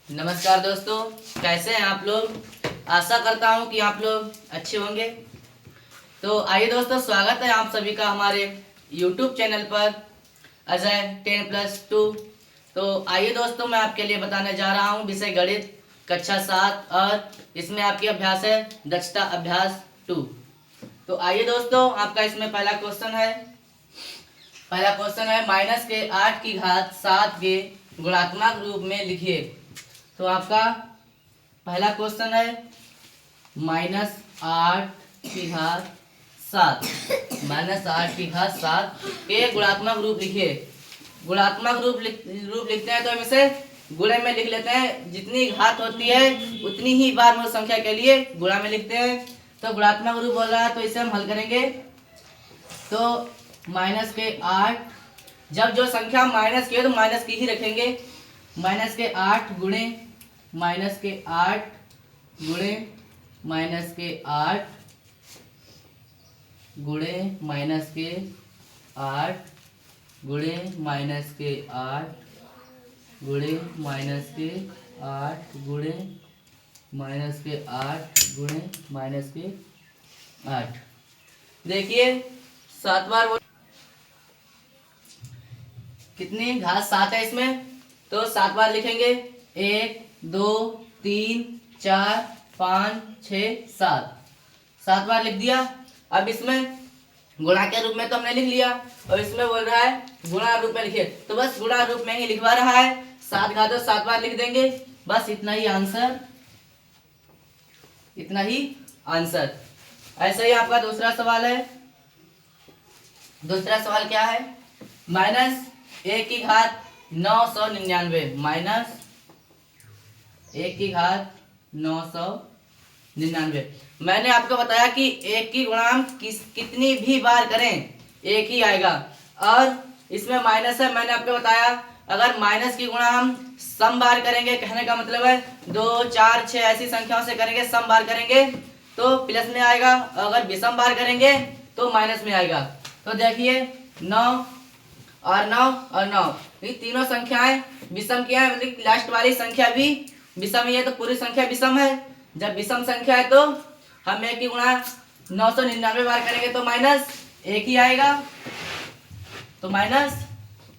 नमस्कार दोस्तों, कैसे हैं आप लोग। आशा करता हूं कि आप लोग अच्छे होंगे। तो आइए दोस्तों, स्वागत है आप सभी का हमारे YouTube चैनल पर अजय 10+2। तो आइए दोस्तों, मैं आपके लिए बताने जा रहा हूं विषय गणित कक्षा 7 और इसमें आपकी अभ्यास है दक्षता अभ्यास 2। तो आइए दोस्तों, आपका इसमें पहला क्वेश्चन है माइनस के 8 की घात 7 के गुणात्मक रूप में लिखिए। तो आपका पहला क्वेश्चन है -8 की घात 7 -8 की घात 7 के गुणात्मक रूप लिखिए। गुणात्मक रूप लिखते हैं तो हम इसे गुणे में लिख लेते हैं। जितनी घात होती है उतनी ही बार मूल संख्या के लिए गुणा में लिखते हैं। तो गुणात्मक रूप बोल रहा है तो इसे हम हल करेंगे। तो माइनस के 8, जब जो संख्या माइनस की है तो माइनस की ही रखेंगे। माइनस के 8 गुणे माइनस के 8 गुणे माइनस के 8 गुणे माइनस के 8 गुणे माइनस के 8 गुणे माइनस के 8 गुणे माइनस के 8 गुणे माइनस के 8। देखिए 7 बार कितनी घात 7 है इसमें, तो 7 बार लिखेंगे। 1 2 3 4 5 6 7 7 बार लिख दिया। अब इसमें गुणा के रूप में तो हमने लिख लिया और इसमें बोल रहा है गुणा रूप में लिखिए, तो बस गुणा रूप में ही लिखवा रहा है। 7 घात 7 बार लिख देंगे, बस इतना ही आंसर, इतना ही आंसर। ऐसा ही आपका दूसरा सवाल है। दूसरा सवाल क्या है, माइनस 1 की घात 999 माइनस 1 की घात 999। मैंने आपको बताया कि 1 की गुणांक कितनी भी बार करें एक ही आएगा। और इसमें माइनस है, मैंने आपको बताया अगर माइनस की गुणा हम सम बार करेंगे, कहने का मतलब है 2 4 6 ऐसी संख्याओं से करेंगे, सम बार करेंगे तो प्लस में आएगा, अगर विषम बार करेंगे तो माइनस में आएगा। तो देखिए 9 और 9 और 9, ये तीनों संख्याएं विषम की है, मतलब लास्ट वाली संख्या भी विषम ही है, तो पूरी संख्या विषम है। जब विषम संख्या है तो हम 1 की गुणा 999 बार करेंगे तो माइनस 1 ही आएगा। तो माइनस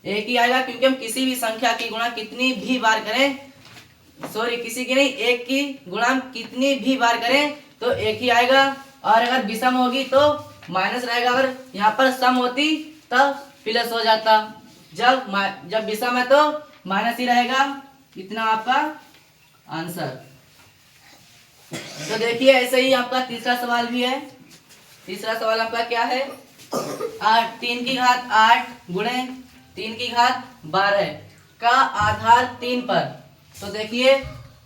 1 ही आएगा, क्योंकि हम किसी भी संख्या की गुणा कितनी भी बार करें, सॉरी किसी की नहीं, 1 की गुणा कितनी भी बार करें तो 1 ही आएगा। और अगर विषम होगी तो माइनस रहेगा, अगर यहाँ पर सम होती तब प्लस हो जाता। जब विषम है तो माइनस ही रहेगा। इतना आपका आंसर। तो देखिए ऐसे ही आपका तीसरा सवाल भी है। तीसरा सवाल आपका क्या है, 3 की घात 8 गुणे 3 की घात 12 का आधार 3 पर। तो देखिए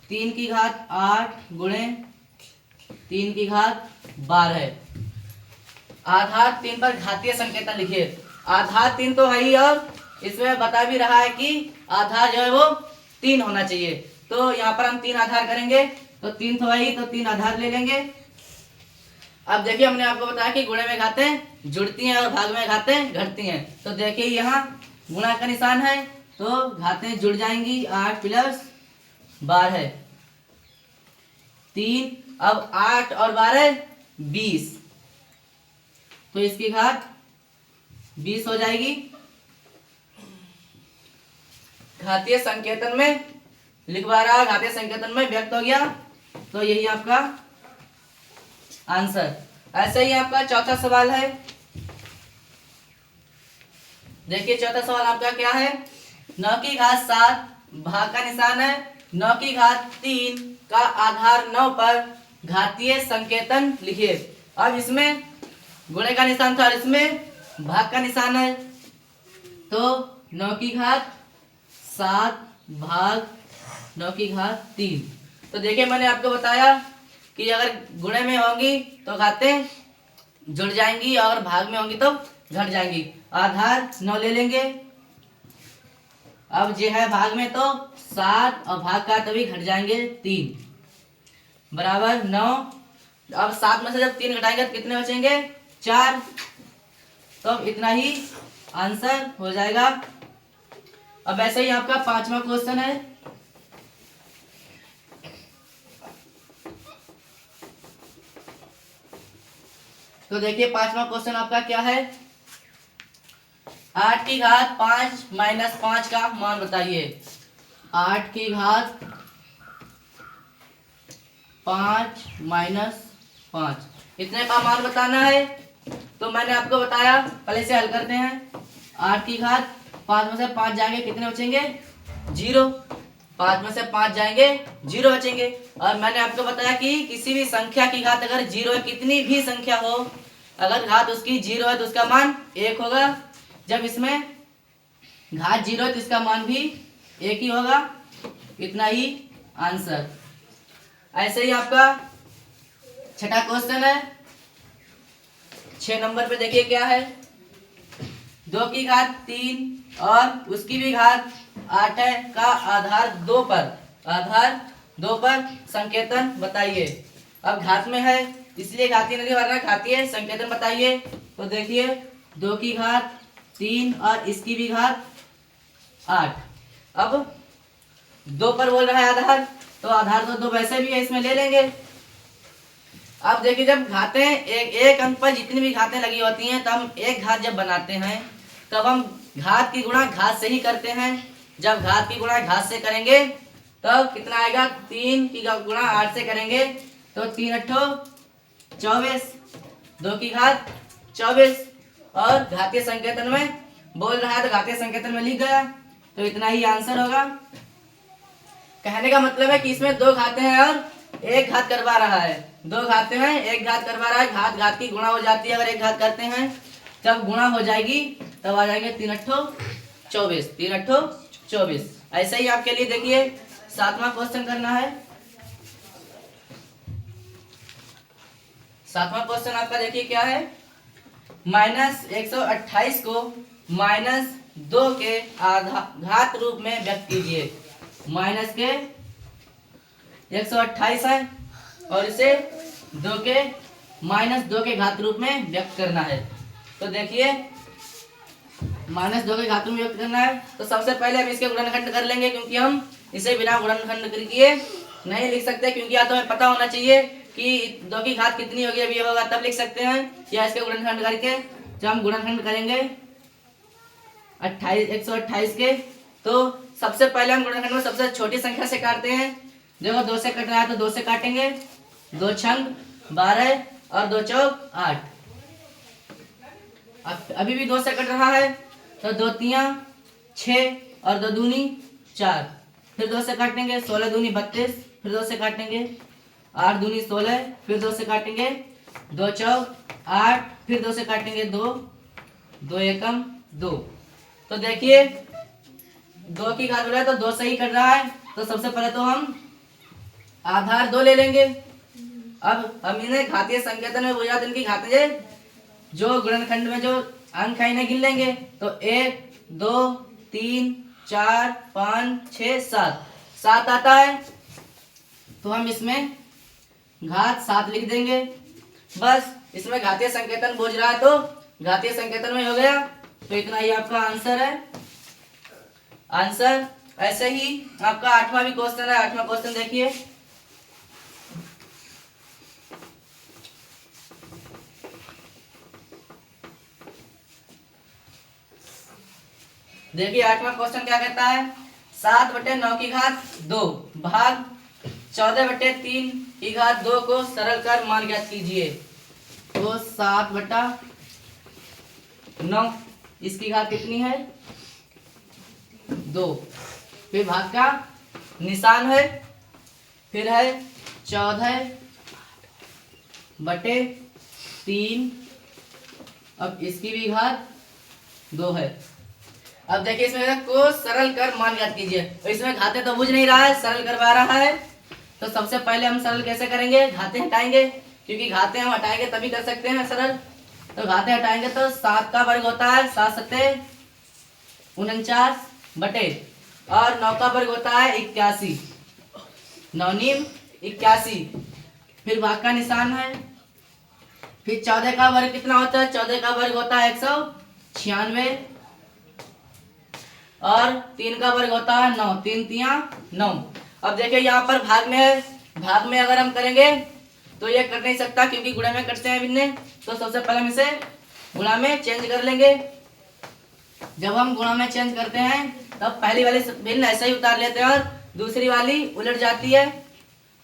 3 की घात 8 गुणे 3 की घात 12, आधार 3 पर घातीय संकेतन लिखिए। आधार 3 तो है ही, और इसमें बता भी रहा है कि आधार जो है वो 3 होना चाहिए। तो यहाँ पर हम 3 आधार करेंगे, तो 3 तो है ही, तो 3 आधार ले लेंगे। अब देखिए हमने आपको बताया कि गुणे में घातें जुड़ती हैं और भाग में घातें घटती हैं। तो देखिए यहाँ गुणा का निशान है तो घातें जुड़ जाएंगी, 8 प्लस 12 3, अब 8 और 12 20, तो इसकी घात 20 हो जाएगी। घातीय संकेतन में लिखवा रहा, घातीय संकेतन में व्यक्त हो गया, तो यही आपका आंसर। ऐसे ही आपका चौथा सवाल है। देखिए चौथा सवाल आपका क्या है, 9 की घात 7 भाग का निशान है, 9 की घात 3 का आधार 9 पर घातीय संकेतन लिखिए। अब इसमें गुणे का निशान था और इसमें भाग का निशान है, तो 9 की घात 7 भाग 9 की घात 3। तो देखिए मैंने आपको बताया कि अगर गुणे में होंगी तो घातें जुड़ जाएंगी और भाग में होंगी तो घट जाएंगी। आधार 9 ले लेंगे, अब जो है भाग में तो 7 और भाग का तभी घट जाएंगे 3 बराबर 9। अब 7 में से जब 3 घटाएंगे तो कितने बचेंगे, 4। तो अब इतना ही आंसर हो जाएगा। अब ऐसे ही आपका पांचवा क्वेश्चन है। तो देखिए 5वां क्वेश्चन आपका क्या है, 8 की घात 5 माइनस 5 का मान बताइए। 8 की घात 5 माइनस 5 इतने का मान बताना है। तो मैंने आपको बताया, पहले से हल करते हैं। 8 की घात 5 में से 5 जाएंगे, कितने बचेंगे? 0। 5 में से 5 जाएंगे, 0 बचेंगे। और मैंने आपको बताया कि किसी भी संख्या की घात अगर 0 है, कितनी भी संख्या हो, अगर घात उसकी 0 है तो उसका मान 1 होगा। जब इसमें घात 0 है तो इसका मान भी 1 ही होगा। इतना ही आंसर। ऐसे ही आपका छठा क्वेश्चन है, 6 नंबर पे देखिए क्या है। 2 की घात 3 और उसकी भी घात 8 है का आधार 2 पर संकेतन बताइए। अब घात में है इसलिए घातीय नहीं भरना, घातीय संकेतन बताइए। तो देखिए 2 की घात 3 और इसकी भी घात 8। अब 2 पर बोल रहा है आधार, तो आधार तो 2 वैसे भी है, इसमें ले लेंगे। अब देखिए जब घातें एक अंक पर जितनी भी घातें लगी होती हैं, तो हम एक घात जब बनाते हैं तब हम घात की गुणा घात से ही करते हैं। जब घात की गुणा घात से करेंगे तब कितना आएगा? 3 की गुणा 8 से करेंगे तो 3 अट्ठो 24, 2 की घात 24। और घातीय संकेतन में बोल रहा है तो घातीय संकेतन में लिख गया, तो इतना ही आंसर होगा। कहने का मतलब है कि इसमें 2 घातें हैं और एक घात करवा रहा है। 2 घातें हैं, एक घात करवा रहा है। घात घात की गुणा हो जाती है, अगर एक घात करते हैं जब गुणा हो जाएगी तब आ जाएंगे 3 अट्ठो 24, 3 अट्ठो 24। ऐसे ही आपके लिए देखिए 7वां क्वेश्चन करना है। 7वां क्वेश्चन आपका देखिए क्या है, -128 को -2 के घात रूप में व्यक्त कीजिए। माइनस के 128 है और इसे -2 के घात रूप में व्यक्त करना है। तो देखिए -2 के घात रूप में व्यक्त करना है, तो सबसे पहले हम इसके गुणनखंड कर लेंगे, क्योंकि हम इसे बिना गुणनखंड किए नहीं लिख सकते। क्योंकि या तो हमें पता होना चाहिए कि 2 की घात कितनी होगी, अभी होगा तब लिख सकते हैं, या इसके गुणनखंड करके। जब हम गुणनखंड करेंगे 128 के, तो सबसे पहले हम गुणनखंड में सबसे छोटी संख्या से काटते हैं। देखो 2 से कट रहा है तो 2 से काटेंगे, 2 छंग 12 और 2 चौक 8। अभी भी 2 से कट रहा है तो 2 तिया 6 और 2 दूनी 4। फिर 2 से काटेंगे, 16 दूनी 32, फिर 2 से काटेंगे, 8 दूनी 16, फिर 2 से काटेंगे, 2 चौक 8, फिर 2 से काटेंगे 2, 2 एकम 2। तो देखिए 2 की घात बोला है तो 2 से ही कट रहा है, तो सबसे पहले तो हम आधार 2 ले लेंगे। अब हम इन्हें घातीय संकेतन में बुझा इनकी घातें जो गुणनखंड में जो अंक है इन्हें गिन लेंगे। तो 1 2 3 4 5 6 7 आता है, तो हम इसमें घात 7 लिख देंगे। बस इसमें घातीय संकेतन बुझ रहा है तो घातीय संकेतन में हो गया। तो इतना ही आपका आंसर है। आंसर ऐसे ही आपका 8वां भी क्वेश्चन है। 8वां क्वेश्चन देखिए, देखिए 8वां क्वेश्चन क्या कहता है, 7/9 की घात 2 भाग 14/3 की घात 2 को सरल कर मान ज्ञात कीजिए। तो 7/9 इसकी घात कितनी है? 2। फिर भाग का निशान है, फिर है 14/3। अब इसकी भी घात 2 है। अब देखिए इसमें को सरल कर मान ज्ञात कीजिए। तो इसमें घाते तो बुझ नहीं रहा है, सरल करवा रहा है। तो सबसे पहले हम सरल कैसे करेंगे? घाते हटाएंगे, क्योंकि घाते हम हटाएंगे तभी कर सकते हैं सरल। तो घाते हटाएंगे तो 7 का वर्ग होता है 7 सत्ते 49 बटे, और 9 का वर्ग होता है 81, 9 नीम 81। फिर भाग का निशान है। फिर 14 का वर्ग कितना होता है? 14 का वर्ग होता है 196, और 3 का वर्ग होता है 9, 3 तिया 9। अब देखिए यहाँ पर भाग में है, भाग में अगर हम करेंगे तो ये कट नहीं सकता क्योंकि गुणा में कटते हैं भिन्न। तो सबसे पहले हम इसे गुणा में चेंज कर लेंगे। जब हम गुणा में चेंज करते हैं तब पहली वाली भिन्न ऐसे ही उतार लेते हैं और दूसरी वाली उलट जाती है,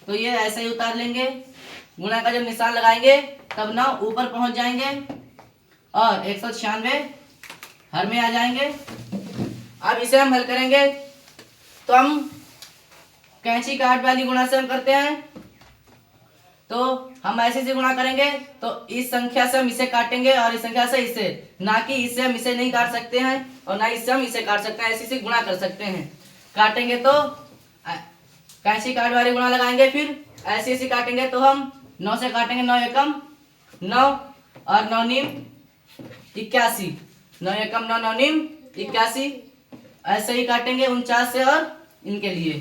तो ये ऐसे ही उतार लेंगे। गुणा का जब निशान लगाएंगे तब 9 ऊपर पहुंच जाएंगे और 196 हर में आ जाएंगे। अब इसे हम हल करेंगे तो हम कैंची काट वाली गुणा से हम करते हैं, तो हम ऐसे से गुणा करेंगे तो इस संख्या से हम इसे काटेंगे और इस संख्या से इसे, ना कि इससे हम इसे नहीं काट सकते हैं और ना इससे हम इसे काट सकते हैं, ऐसे से गुणा कर सकते हैं। काटेंगे तो कैंची काट वाली गुणा लगाएंगे, फिर ऐसे ऐसे काटेंगे तो हम 9 से काटेंगे, 9 एकम 9 और 9 नीम 81, 9 एकम 9 9 नीम 81, ऐसे ही काटेंगे 49 से और इनके लिए।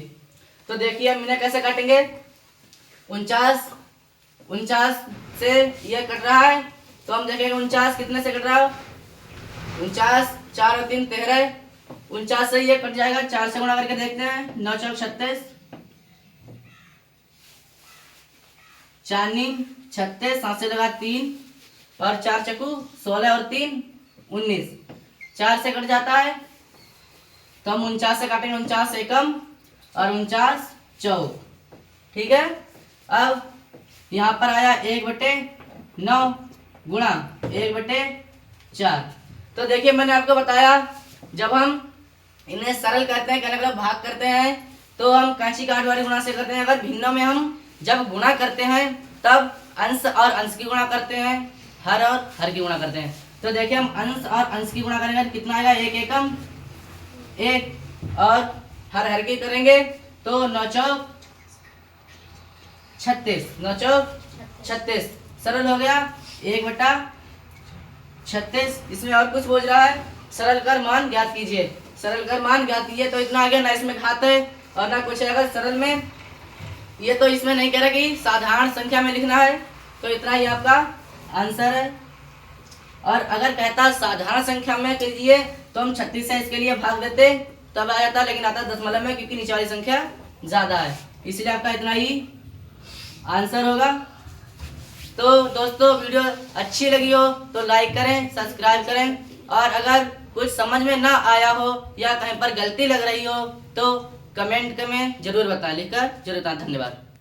तो देखिए हम इन्हें कैसे काटेंगे। 49 से ये कट रहा है तो हम देखेंगे 49 कितने से कट रहा है। 49 4 और 3 13, 49 से ये कट जाएगा। 4 से गुणा करके देखते हैं, 9 चौक 36, 4 नीम 36, 7 से लगा 3 और 4 चक्कू 16 और 3 19, 4 से कट जाता है तो हम 49 से काटेंगे। 49 एकम और 49 चौक, ठीक है। अब यहाँ पर आया 1/9 गुणा 1/4। तो देखिए मैंने आपको बताया जब हम इन्हें सरल करते हैं, कहने का मतलब भाग करते हैं, तो हम कैंची काट वाली गुणा से करते हैं। अगर भिन्नों में हम जब गुणा करते हैं तब अंश और अंश की गुणा करते हैं, हर और हर की गुणा करते हैं। तो देखिए हम अंश और अंश की गुणा करेंगे तो कितना आएगा, 1 एकम 1 और हर की करेंगे तो 9 चौक 36, 9 चौक 36 सरल हो गया 1/36। इसमें और कुछ बोझ रहा है, सरल कर मान ज्ञात कीजिए। सरल कर मान ज्ञात कीजिए तो इतना आ गया, ना इसमें घात है और ना कुछ है। अगर सरल में ये तो इसमें नहीं कह रहा कि साधारण संख्या में लिखना है, तो इतना ही आपका आंसर है। और अगर कहता साधारण संख्या में कीजिए तो हम 36 से इसके लिए भाग देते तब आ जाता, लेकिन आता दशमलव में क्योंकि नीचे वाली संख्या ज्यादा है, इसलिए आपका इतना ही आंसर होगा। तो दोस्तों वीडियो अच्छी लगी हो तो लाइक करें, सब्सक्राइब करें, और अगर कुछ समझ में ना आया हो या कहीं पर गलती लग रही हो तो कमेंट में जरूर बताएं, लिखकर जरूर बताएं। धन्यवाद।